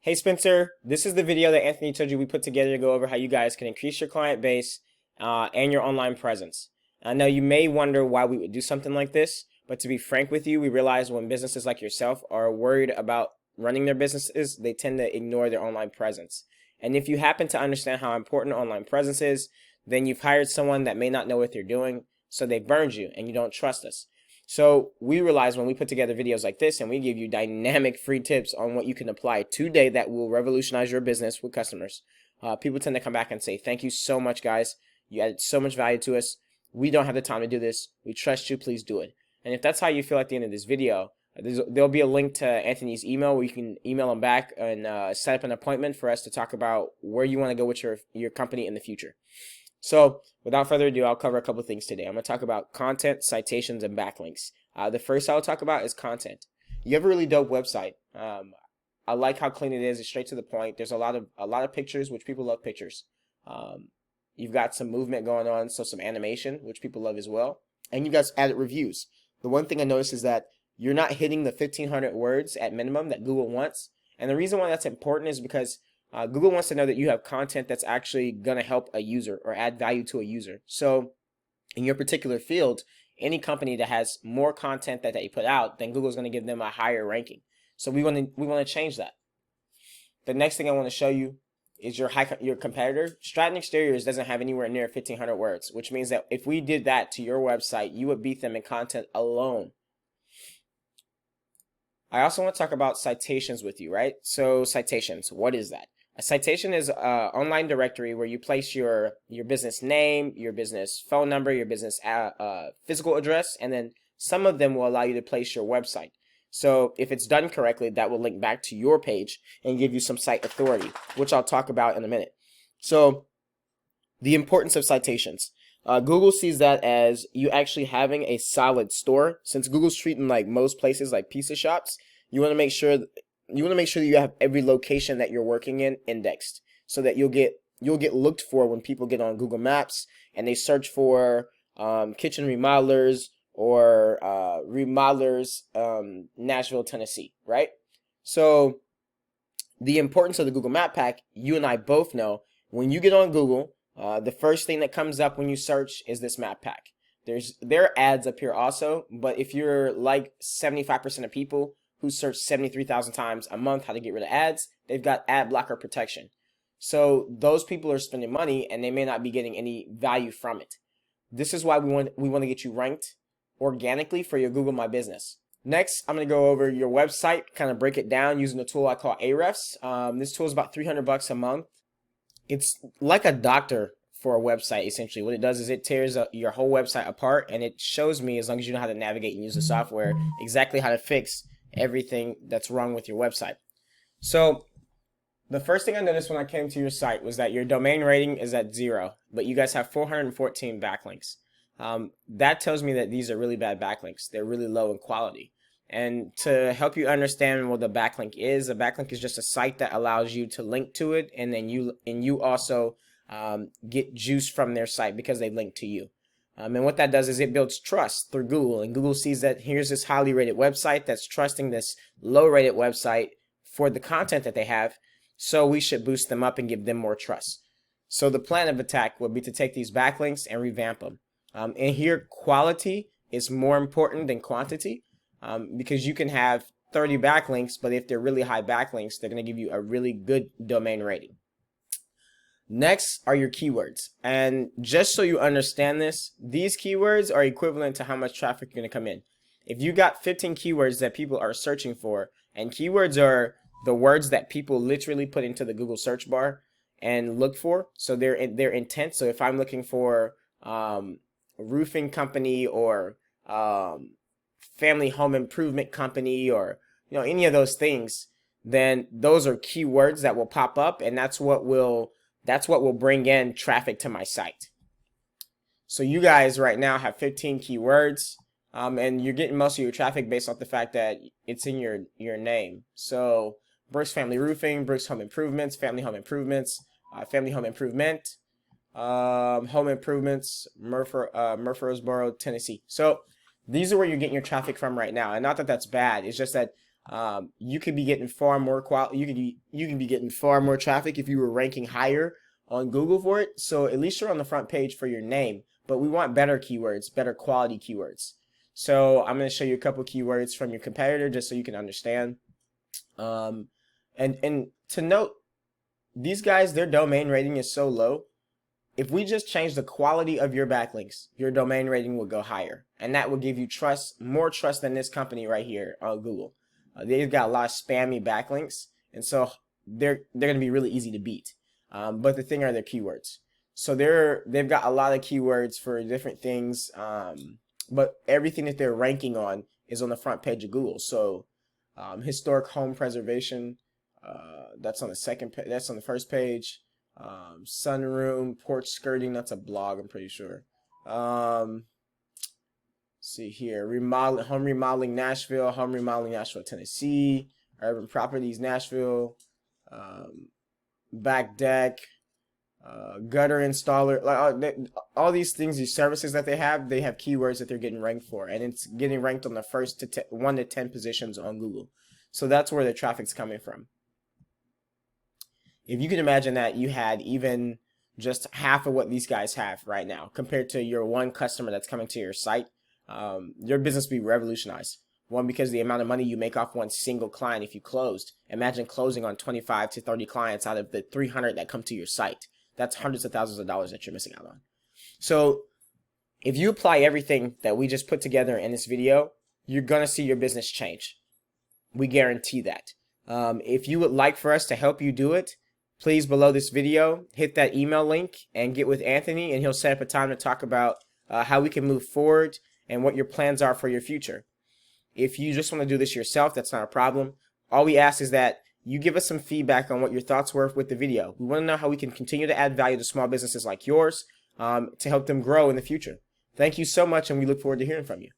Hey Spencer, this is the video that Anthony told you we put together to go over how you guys can increase your client base and your online presence. I know you may wonder why we would do something like this, but to be frank with you, we realize when businesses like yourself are worried about running their businesses, they tend to ignore their online presence. And if you happen to understand how important online presence is, then you've hired someone that may not know what they're doing, so they burned you and you don't trust us. So we realize when we put together videos like this and we give you dynamic free tips on what you can apply today that will revolutionize your business with customers, people tend to come back and say, thank you so much, guys. You added so much value to us. We don't have the time to do this. We trust you. Please do it. And if that's how you feel at the end of this video, there'll be a link to Anthony's email where you can email him back and set up an appointment for us to talk about where you want to go with your company in the future. So without further ado, I'll cover a couple things today. I'm going to talk about content, citations, and backlinks. The first I'll talk about is content. You have a really dope website. I like how clean it is. It's straight to the point. There's a lot of pictures, which people love pictures. You've got some movement going on, so some animation, which people love as well. And you guys added reviews. The one thing I noticed is that you're not hitting the 1,500 words at minimum that Google wants. And the reason why that's important is because Google wants to know that you have content that's actually going to help a user or add value to a user. So in your particular field, any company that has more content that you put out, then Google's going to give them a higher ranking. So we want to change that. The next thing I want to show you is your competitor. Stratton Exteriors doesn't have anywhere near 1,500 words, which means that if we did that to your website, you would beat them in content alone. I also want to talk about citations with you, right? So citations, what is that? A citation is an online directory where you place your business name, your business phone number, your business physical address, and then some of them will allow you to place your website. So if it's done correctly, that will link back to your page and give you some site authority, which I'll talk about in a minute. So the importance of citations. Google sees that as you actually having a solid store. Since Google's treating like most places like pizza shops, you want to make sure that you have every location that you're working in indexed, so that you'll get looked for when people get on Google Maps and they search for kitchen remodelers or remodelers Nashville, Tennessee, right? So the importance of the Google Map Pack, you and I both know, when you get on Google, the first thing that comes up when you search is this map pack. There are ads up here also, but if you're like 75% of people who search 73,000 times a month how to get rid of ads, they've got ad blocker protection. So those people are spending money and they may not be getting any value from it. This is why we want to get you ranked organically for your Google My Business. Next, I'm going to go over your website, kind of break it down using a tool I call Ahrefs. This tool is about $300 a month. It's like a doctor for a website, essentially. What it does is it tears your whole website apart, and it shows me, as long as you know how to navigate and use the software, exactly how to fix everything that's wrong with your website. So the first thing I noticed when I came to your site was that your domain rating is at 0, but you guys have 414 backlinks. That tells me that these are really bad backlinks. They're really low in quality. And to help you understand what a backlink is just a site that allows you to link to it, and then you also get juice from their site because they link to you. And what that does is it builds trust through Google, and Google sees that here's this highly rated website that's trusting this low rated website for the content that they have, so we should boost them up and give them more trust. So the plan of attack would be to take these backlinks and revamp them. And here, quality is more important than quantity, because you can have 30 backlinks, but if they're really high backlinks, they're going to give you a really good domain rating. Next are your keywords. And just so you understand this, these keywords are equivalent to how much traffic you're going to come in. If you got 15 keywords that people are searching for, and keywords are the words that people literally put into the Google search bar and look for, so they're intent. So if I'm looking for roofing company or family home improvement company, or any of those things, then those are keywords that will pop up, and that's what will bring in traffic to my site. So you guys right now have 15 keywords, and you're getting most of your traffic based off the fact that it's in your name. So Brooks Family Roofing, Brooks Home Improvements, Family Home Improvements, Family Home Improvement, Home Improvements, Murfreesboro, Tennessee. So these are where you're getting your traffic from right now. And not that that's bad. It's just that you could be getting far more you can be getting far more traffic if you were ranking higher on Google for it. So at least you're on the front page for your name, but we want better keywords, better quality keywords. So I'm going to show you a couple keywords from your competitor just so you can understand. And to note, these guys, their domain rating is so low. If we just change the quality of your backlinks, your domain rating will go higher, and that will give you trust, more trust than this company right here on Google. They've got a lot of spammy backlinks, and so they're going to be really easy to beat. But the thing are their keywords. So they've got a lot of keywords for different things, but everything that they're ranking on is on the front page of Google. So historic home preservation, that's on the second page. That's on the first page. Sunroom, porch skirting, that's a blog, I'm pretty sure. See here, home remodeling Nashville, Tennessee, urban properties Nashville, back deck, gutter installer, like all these things, these services that they have keywords that they're getting ranked for, and it's getting ranked on the first to 1 to 10 positions on Google. So that's where the traffic's coming from. If you can imagine that you had even just half of what these guys have right now compared to your one customer that's coming to your site, your business would be revolutionized. One, because the amount of money you make off one single client if you closed. Imagine closing on 25 to 30 clients out of the 300 that come to your site. That's hundreds of thousands of dollars that you're missing out on. So if you apply everything that we just put together in this video, you're going to see your business change. We guarantee that. If you would like for us to help you do it, please, below this video, hit that email link and get with Anthony, and he'll set up a time to talk about how we can move forward and what your plans are for your future. If you just want to do this yourself, that's not a problem. All we ask is that you give us some feedback on what your thoughts were with the video. We want to know how we can continue to add value to small businesses like yours to help them grow in the future. Thank you so much, and we look forward to hearing from you.